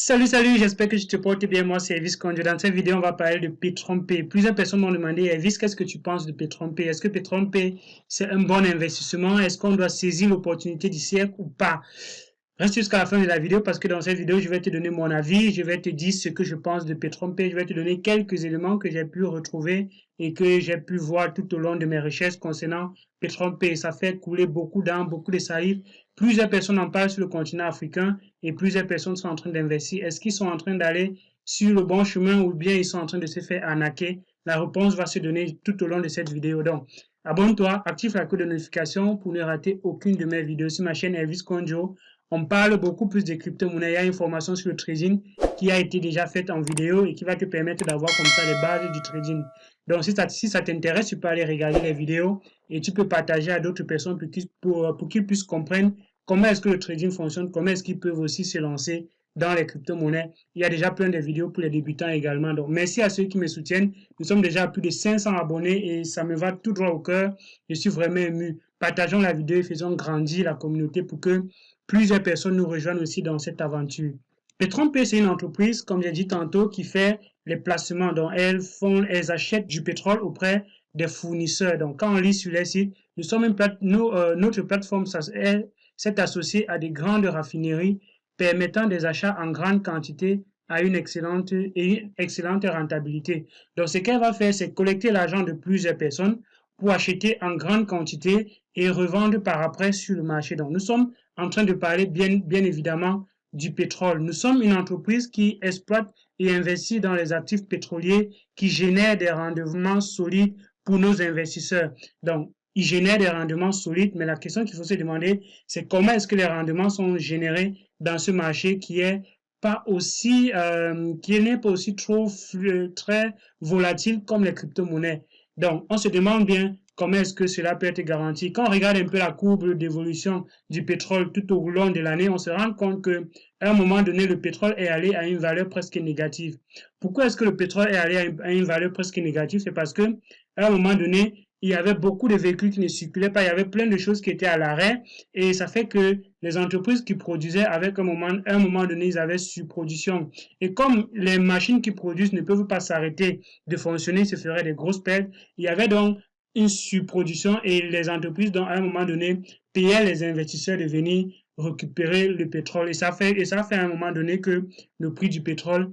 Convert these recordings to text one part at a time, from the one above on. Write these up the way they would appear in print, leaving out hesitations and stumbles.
Salut, j'espère que tu te portes bien. Moi, c'est Elvis Conjo. Dans cette vidéo, on va parler de Petron-P. Plusieurs personnes m'ont demandé, Elvis, qu'est-ce que tu penses de Petron-P? Est-ce que Petron-P, c'est un bon investissement? Est-ce qu'on doit saisir l'opportunité du siècle ou pas? Reste jusqu'à la fin de la vidéo parce que dans cette vidéo, je vais te donner mon avis, je vais te dire ce que je pense de Petron-P, je vais te donner quelques éléments que j'ai pu retrouver et que j'ai pu voir tout au long de mes recherches concernant Petron-P. Ça fait couler beaucoup d'encre, beaucoup de salive. Plusieurs personnes en parlent sur le continent africain et plusieurs personnes sont en train d'investir. Est-ce qu'ils sont en train d'aller sur le bon chemin ou bien ils sont en train de se faire arnaquer? La réponse va se donner tout au long de cette vidéo. Donc, abonne-toi, active la cloche de notification pour ne rater aucune de mes vidéos sur ma chaîne Elvis Conjo. On parle beaucoup plus de crypto-monnaies. Il y a une formation sur le trading qui a été déjà faite en vidéo et qui va te permettre d'avoir comme ça les bases du trading. Donc, si ça t'intéresse, tu peux aller regarder les vidéos et tu peux partager à d'autres personnes pour qu'ils puissent comprendre comment est-ce que le trading fonctionne, comment est-ce qu'ils peuvent aussi se lancer dans les crypto-monnaies. Il y a déjà plein de vidéos pour les débutants également. Donc, merci à ceux qui me soutiennent. Nous sommes déjà à plus de 500 abonnés et ça me va tout droit au cœur. Je suis vraiment ému. Partageons la vidéo et faisons grandir la communauté pour que plusieurs personnes nous rejoignent aussi dans cette aventure. Petron-P, c'est une entreprise, comme j'ai dit tantôt, qui fait les placements. Donc, elles achètent du pétrole auprès des fournisseurs. Donc, quand on lit sur les sites, notre plateforme s'est associée à des grandes raffineries permettant des achats en grande quantité à une excellente rentabilité. Donc, ce qu'elle va faire, c'est collecter l'argent de plusieurs personnes pour acheter en grande quantité et revendre par après sur le marché. Donc, nous sommes en train de parler bien évidemment du pétrole. Nous sommes une entreprise qui exploite et investit dans les actifs pétroliers qui génèrent des rendements solides pour nos investisseurs. Donc, ils génèrent des rendements solides, mais la question qu'il faut se demander, c'est comment est-ce que les rendements sont générés dans ce marché qui n'est pas aussi très volatile comme les crypto-monnaies. Donc, on se demande bien comment est-ce que cela peut être garanti. Quand on regarde un peu la courbe d'évolution du pétrole tout au long de l'année, on se rend compte qu'à un moment donné, le pétrole est allé à une valeur presque négative. Pourquoi est-ce que le pétrole est allé à une valeur presque négative? C'est parce que à un moment donné, il y avait beaucoup de véhicules qui ne circulaient pas, il y avait plein de choses qui étaient à l'arrêt et ça fait que les entreprises qui produisaient avec à un moment donné, ils avaient surproduction. Et comme les machines qui produisent ne peuvent pas s'arrêter de fonctionner, se feraient des grosses pertes, il y avait donc une surproduction et les entreprises, donc, à un moment donné, payaient les investisseurs de venir récupérer le pétrole. Et ça fait à un moment donné que le prix du pétrole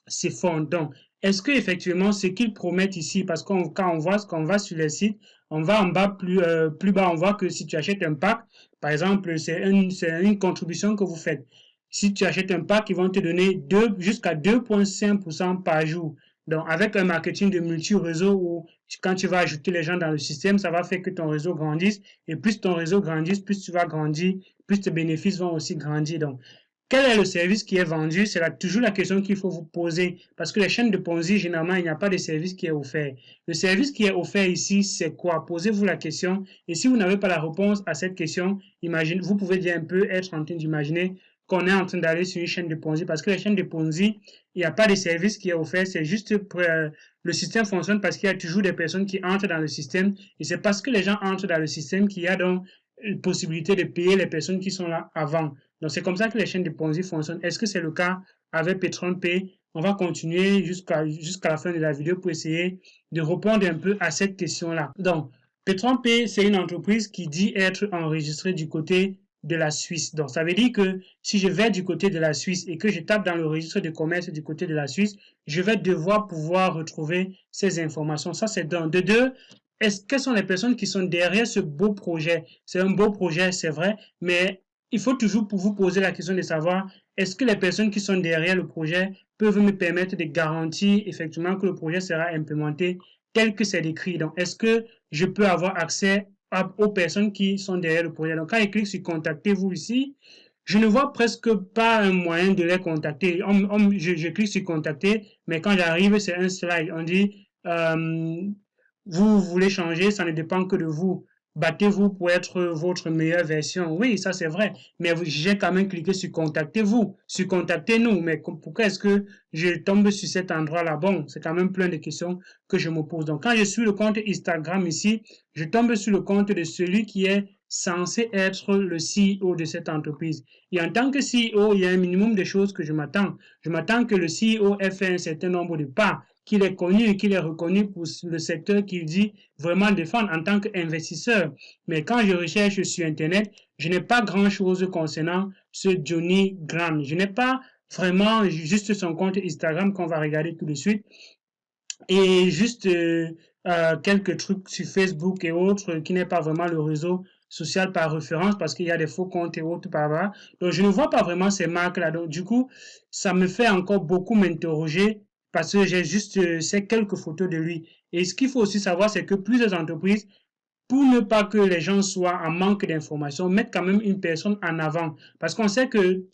s'effondre. Donc, est-ce que effectivement ce qu'ils promettent ici, parce que quand on va sur les sites, on va en bas plus bas, on voit que si tu achètes un pack, par exemple, c'est une contribution que vous faites. Si tu achètes un pack, ils vont te donner jusqu'à 2,5% par jour. Donc, avec un marketing de multi-réseau où quand tu vas ajouter les gens dans le système, ça va faire que ton réseau grandisse. Et plus ton réseau grandisse, plus tu vas grandir, plus tes bénéfices vont aussi grandir. Donc, quel est le service qui est vendu? C'est toujours la question qu'il faut vous poser. Parce que les chaînes de Ponzi, généralement, il n'y a pas de service qui est offert. Le service qui est offert ici, c'est quoi? Posez-vous la question. Et si vous n'avez pas la réponse à cette question, vous pouvez bien un peu être en train d'imaginer qu'on est en train d'aller sur une chaîne de Ponzi. Parce que les chaînes de Ponzi, il n'y a pas de service qui est offert. C'est juste le système fonctionne parce qu'il y a toujours des personnes qui entrent dans le système. Et c'est parce que les gens entrent dans le système qu'il y a donc une possibilité de payer les personnes qui sont là avant. Donc, c'est comme ça que les chaînes de Ponzi fonctionnent. Est-ce que c'est le cas avec Petron-P? On va continuer jusqu'à la fin de la vidéo pour essayer de répondre un peu à cette question-là. Donc, Petron-P, c'est une entreprise qui dit être enregistrée du côté de la Suisse. Donc, ça veut dire que si je vais du côté de la Suisse et que je tape dans le registre de commerce du côté de la Suisse, je vais devoir pouvoir retrouver ces informations. Ça, c'est d'un. De deux, quelles sont les personnes qui sont derrière ce beau projet? C'est un beau projet, c'est vrai, mais il faut toujours vous poser la question de savoir est-ce que les personnes qui sont derrière le projet peuvent me permettre de garantir effectivement que le projet sera implémenté tel que c'est décrit. Donc, est-ce que je peux avoir accès aux personnes qui sont derrière le projet? Donc, quand je clique sur contactez-vous ici, je ne vois presque pas un moyen de les contacter. Je clique sur contacter, mais quand j'arrive, c'est un slide. On dit vous voulez changer, ça ne dépend que de vous. Battez-vous pour être votre meilleure version. Oui, ça c'est vrai. Mais j'ai quand même cliqué sur contactez-vous, sur contactez-nous. Mais pourquoi est-ce que je tombe sur cet endroit-là? Bon, c'est quand même plein de questions que je me pose. Donc, quand je suis le compte Instagram ici, je tombe sur le compte de celui qui est censé être le CEO de cette entreprise. Et en tant que CEO, il y a un minimum de choses que je m'attends. Je m'attends que le CEO ait fait un certain nombre de pas, qu'il est connu et qu'il est reconnu pour le secteur qu'il dit vraiment défendre en tant qu'investisseur. Mais quand je recherche sur Internet, je n'ai pas grand-chose concernant ce Johnny Graham. Je n'ai pas vraiment juste son compte Instagram qu'on va regarder tout de suite et juste quelques trucs sur Facebook et autres qui n'est pas vraiment le réseau social par référence parce qu'il y a des faux comptes et autres par là. Donc je ne vois pas vraiment ces marques-là. Donc du coup, ça me fait encore beaucoup m'interroger parce que j'ai juste ces quelques photos de lui. Et ce qu'il faut aussi savoir, c'est que plusieurs entreprises pour ne pas que les gens soient en manque d'informations, mettre quand même une personne en avant. Parce qu'on sait que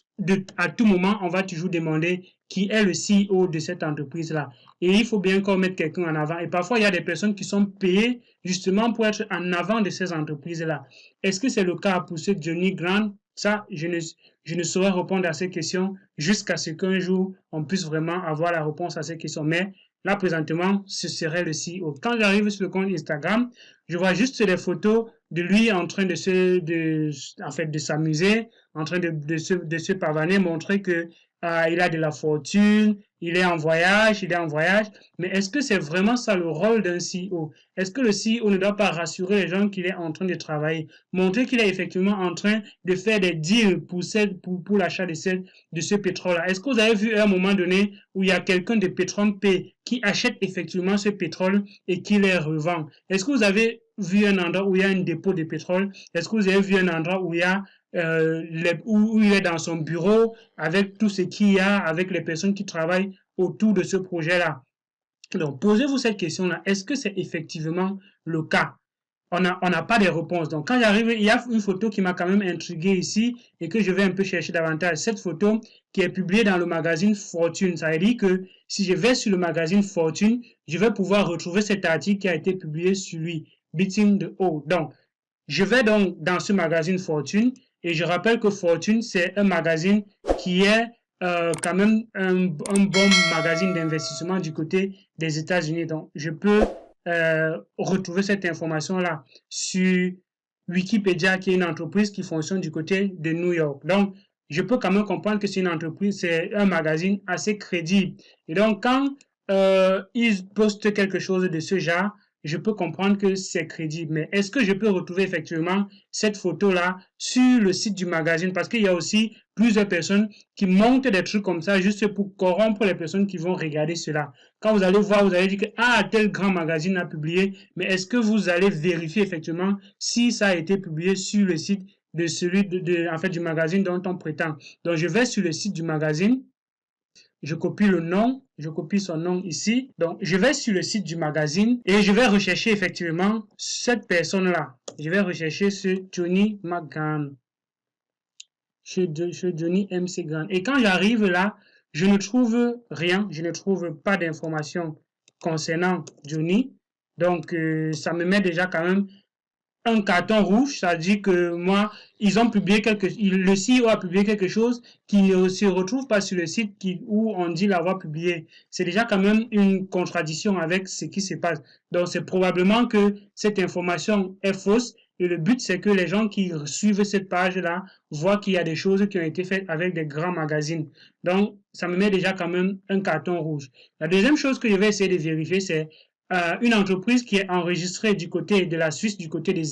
à tout moment, on va toujours demander qui est le CEO de cette entreprise-là. Et il faut bien qu'on mette quelqu'un en avant. Et parfois, il y a des personnes qui sont payées justement pour être en avant de ces entreprises-là. Est-ce que c'est le cas pour ce Johnny Grant? Ça, je ne saurais répondre à ces questions jusqu'à ce qu'un jour, on puisse vraiment avoir la réponse à ces questions. Mais là, présentement, ce serait le CEO. Quand j'arrive sur le compte Instagram, je vois juste des photos de lui en train de s'amuser, en train de se pavaner, montrer que il a de la fortune, il est en voyage, il est en voyage. Mais est-ce que c'est vraiment ça le rôle d'un CEO? Est-ce que le CEO ne doit pas rassurer les gens qu'il est en train de travailler, montrer qu'il est effectivement en train de faire des deals pour l'achat de ce pétrole-là? Est-ce que vous avez vu à un moment donné où il y a quelqu'un de Petron P qui achète effectivement ce pétrole et qui les revend? Est-ce que vous avez vu un endroit où il y a un dépôt de pétrole? Est-ce que vous avez vu un endroit où il y a où il est dans son bureau avec tout ce qu'il y a, avec les personnes qui travaillent autour de ce projet-là? Donc, posez-vous cette question-là. Est-ce que c'est effectivement le cas? On n'a pas de réponse. Donc, quand j'arrive, il y a une photo qui m'a quand même intrigué ici et que je vais un peu chercher davantage. Cette photo qui est publiée dans le magazine Fortune. Ça veut dire que si je vais sur le magazine Fortune, je vais pouvoir retrouver cet article qui a été publié sur lui, Beating the Odds. Donc, je vais donc dans ce magazine Fortune et je rappelle que Fortune, c'est un magazine qui est quand même un bon magazine d'investissement du côté des États-Unis. Donc, je peux retrouver cette information-là sur Wikipédia, qui est une entreprise qui fonctionne du côté de New York. Donc, je peux quand même comprendre que c'est une entreprise, c'est un magazine assez crédible. Et donc, quand ils postent quelque chose de ce genre, je peux comprendre que c'est crédible. Mais est-ce que je peux retrouver effectivement cette photo-là sur le site du magazine? Parce qu'il y a aussi plusieurs personnes qui montent des trucs comme ça juste pour corrompre les personnes qui vont regarder cela. Quand vous allez voir, vous allez dire que tel grand magazine a publié, mais est-ce que vous allez vérifier effectivement si ça a été publié sur le site de celui en fait, du magazine dont on prétend? Donc, je vais sur le site du magazine. Je copie le nom, je copie son nom ici. Donc, je vais sur le site du magazine et je vais rechercher effectivement cette personne-là. Je vais rechercher ce Johnny McGahn. Chez Johnny MC Grant. Et quand j'arrive là, je ne trouve rien, je ne trouve pas d'informations concernant Johnny. Donc, ça me met déjà quand même un carton rouge, ça dit que moi, ils ont publié le CEO a publié quelque chose qui ne se retrouve pas sur le site où on dit l'avoir publié. C'est déjà quand même une contradiction avec ce qui se passe. Donc, c'est probablement que cette information est fausse et le but, c'est que les gens qui suivent cette page-là voient qu'il y a des choses qui ont été faites avec des grands magazines. Donc, ça me met déjà quand même un carton rouge. La deuxième chose que je vais essayer de vérifier, c'est une entreprise qui est enregistrée du côté de la Suisse, du côté de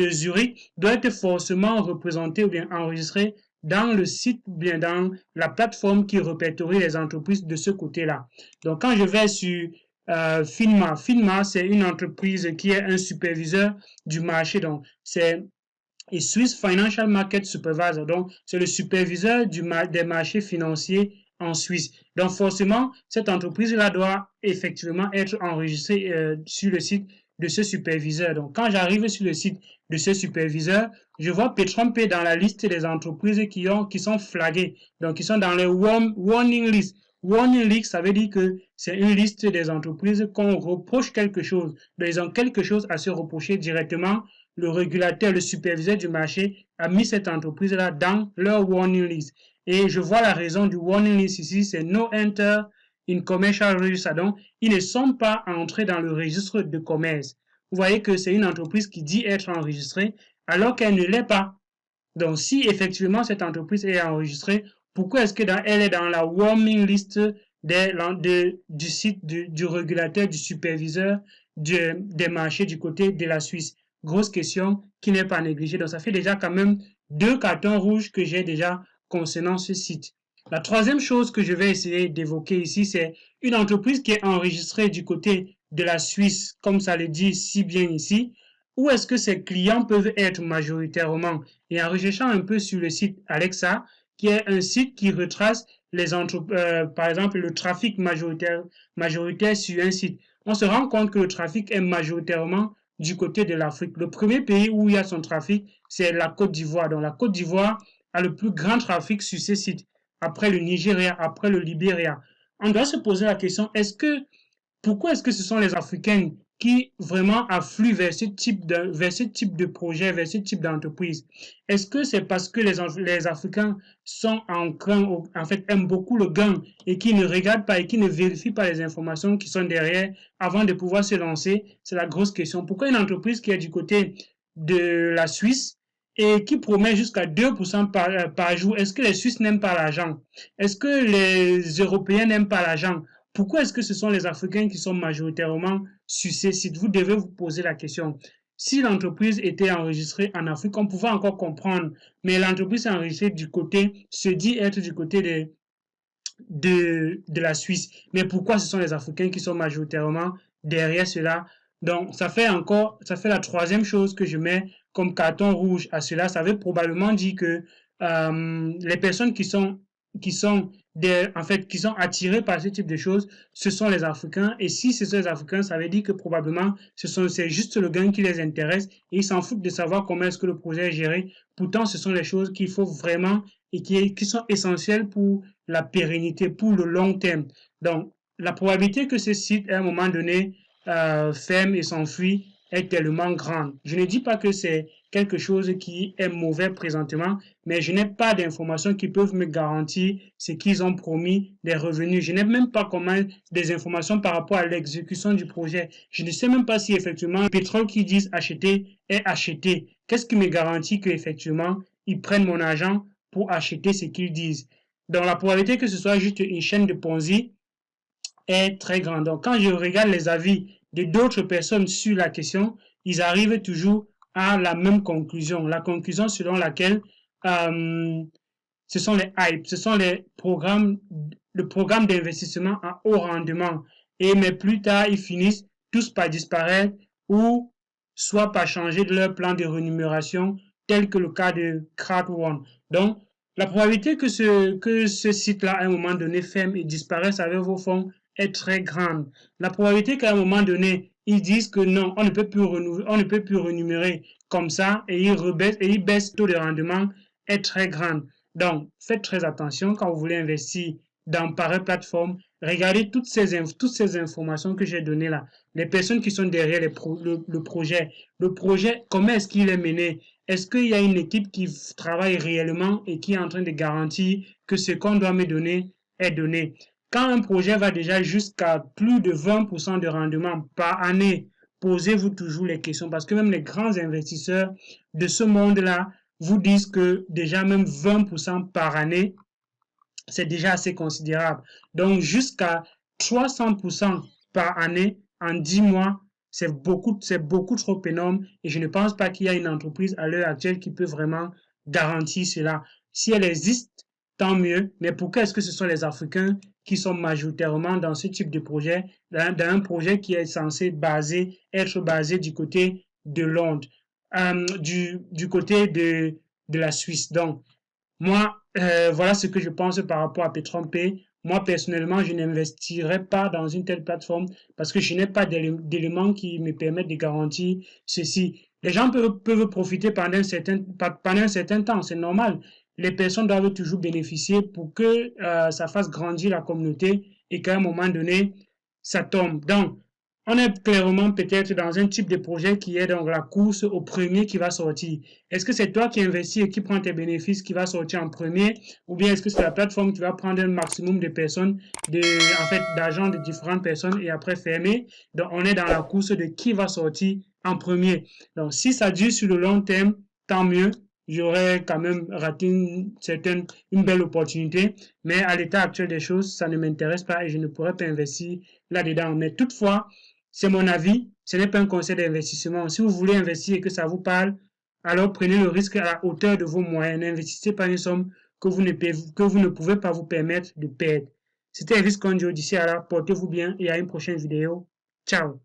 Zurich, doit être forcément représentée ou bien enregistrée dans le site ou bien dans la plateforme qui répertorie les entreprises de ce côté-là. Donc, quand je vais sur FINMA, c'est une entreprise qui est un superviseur du marché. Donc, c'est Swiss Financial Market Supervisor. Donc, c'est le superviseur des marchés financiers en Suisse. Donc, forcément, cette entreprise-là doit effectivement être enregistrée sur le site de ce superviseur. Donc, quand j'arrive sur le site de ce superviseur, je vois Petron P dans la liste des entreprises qui sont flaguées. Donc, qui sont dans les warning list. Warning list, ça veut dire que c'est une liste des entreprises qu'on reproche quelque chose. Donc, ils ont quelque chose à se reprocher directement. Le régulateur, le superviseur du marché a mis cette entreprise-là dans leur warning list. Et je vois la raison du warning list ici, c'est no enter in commercial register. Donc, ils ne sont pas entrés dans le registre de commerce. Vous voyez que c'est une entreprise qui dit être enregistrée, alors qu'elle ne l'est pas. Donc, si effectivement cette entreprise est enregistrée, pourquoi est-ce que elle est dans la warning list du site du régulateur, du superviseur des marchés du côté de la Suisse? Grosse question qui n'est pas négligée. Donc, ça fait déjà quand même 2 cartons rouges que j'ai déjà concernant ce site. La troisième chose que je vais essayer d'évoquer ici, c'est une entreprise qui est enregistrée du côté de la Suisse, comme ça le dit si bien ici. Où est-ce que ses clients peuvent être majoritairement? Et en recherchant un peu sur le site Alexa, qui est un site qui retrace par exemple le trafic majoritaire sur un site, on se rend compte que le trafic est majoritairement du côté de l'Afrique. Le premier pays où il y a son trafic, c'est la Côte d'Ivoire. Donc la Côte d'Ivoire a le plus grand trafic sur ces sites, après le Nigeria, après le Libéria. On doit se poser la question, pourquoi est-ce que ce sont les Africains qui vraiment affluent vers ce type de projet, vers ce type d'entreprise? Est-ce que c'est parce que les Africains sont en fait, aiment beaucoup le gain et qui ne regardent pas et qui ne vérifient pas les informations qui sont derrière avant de pouvoir se lancer? C'est la grosse question. Pourquoi une entreprise qui est du côté de la Suisse et qui promet jusqu'à 2% par jour, est-ce que les Suisses n'aiment pas l'argent? Est-ce que les Européens n'aiment pas l'argent? Pourquoi est-ce que ce sont les Africains qui sont majoritairement sur ces sites? Vous devez vous poser la question. Si l'entreprise était enregistrée en Afrique, on pouvait encore comprendre, mais l'entreprise est enregistrée se dit être du côté de la Suisse. Mais pourquoi ce sont les Africains qui sont majoritairement derrière cela? Donc, ça fait la troisième chose que je mets comme carton rouge à cela. Ça veut probablement dire que les personnes qui sont qui sont attirés par ce type de choses, ce sont les Africains. Et si ce sont les Africains, ça veut dire que probablement c'est juste le gain qui les intéresse et ils s'en foutent de savoir comment est-ce que le projet est géré. Pourtant, ce sont les choses qu'il faut vraiment et qui sont essentielles pour la pérennité, pour le long terme. Donc, la probabilité que ce site, à un moment donné, ferme et s'enfuit est tellement grande. Je ne dis pas que c'est quelque chose qui est mauvais présentement, mais je n'ai pas d'informations qui peuvent me garantir ce qu'ils ont promis, des revenus. Je n'ai même pas comment des informations par rapport à l'exécution du projet. Je ne sais même pas si effectivement le pétrole qu'ils disent acheter est acheté. Qu'est-ce qui me garantit qu'effectivement ils prennent mon argent pour acheter ce qu'ils disent? Donc la probabilité que ce soit juste une chaîne de Ponzi est très grande. Donc quand je regarde les avis de d'autres personnes sur la question, ils arrivent toujours à la même conclusion. La conclusion selon laquelle ce sont les hypes, ce sont le programme d'investissement à haut rendement. Mais plus tard, ils finissent tous par disparaître ou soit par changer de leur plan de rémunération, tel que le cas de Crowd1. Donc, la probabilité que ce site-là, à un moment donné, ferme et disparaisse avec vos fonds est très grande. La probabilité qu'à un moment donné, ils disent que non, on ne peut plus rémunérer comme ça et ils baissent le taux de rendement est très grande. Donc, faites très attention quand vous voulez investir dans pareille plateforme. Regardez toutes ces informations que j'ai données là. Les personnes qui sont derrière le projet. Le projet, comment est-ce qu'il est mené? Est-ce qu'il y a une équipe qui travaille réellement et qui est en train de garantir que ce qu'on doit me donner est donné? Quand un projet va déjà jusqu'à plus de 20% de rendement par année, posez-vous toujours les questions parce que même les grands investisseurs de ce monde-là vous disent que déjà même 20% par année, c'est déjà assez considérable. Donc jusqu'à 300% par année en 10 mois, c'est beaucoup trop énorme et je ne pense pas qu'il y a une entreprise à l'heure actuelle qui peut vraiment garantir cela. Si elle existe, tant mieux, mais pourquoi est-ce que ce sont les Africains qui sont majoritairement dans ce type de projet, dans un projet qui est censé être basé du côté de Londres, du côté de la Suisse. Donc, moi, voilà ce que je pense par rapport à Petron-P. Moi, personnellement, je n'investirai pas dans une telle plateforme parce que je n'ai pas d'éléments qui me permettent de garantir ceci. Les gens peuvent profiter pendant un certain temps, c'est normal. Les personnes doivent toujours bénéficier pour que ça fasse grandir la communauté et qu'à un moment donné, ça tombe. Donc, on est clairement peut-être dans un type de projet qui est donc la course au premier qui va sortir. Est-ce que c'est toi qui investis et qui prends tes bénéfices qui va sortir en premier ou bien est-ce que c'est la plateforme qui va prendre un maximum de personnes, d'argent de différentes personnes et après fermer? Donc, on est dans la course de qui va sortir en premier. Donc, si ça dure sur le long terme, tant mieux. J'aurais quand même raté une belle opportunité, mais à l'état actuel des choses, ça ne m'intéresse pas et je ne pourrais pas investir là-dedans. Mais toutefois, c'est mon avis, ce n'est pas un conseil d'investissement. Si vous voulez investir et que ça vous parle, alors prenez le risque à la hauteur de vos moyens. N'investissez pas une somme que vous ne pouvez pas vous permettre de perdre. C'était Elvis Condio d'ici à là. Portez-vous bien et à une prochaine vidéo. Ciao.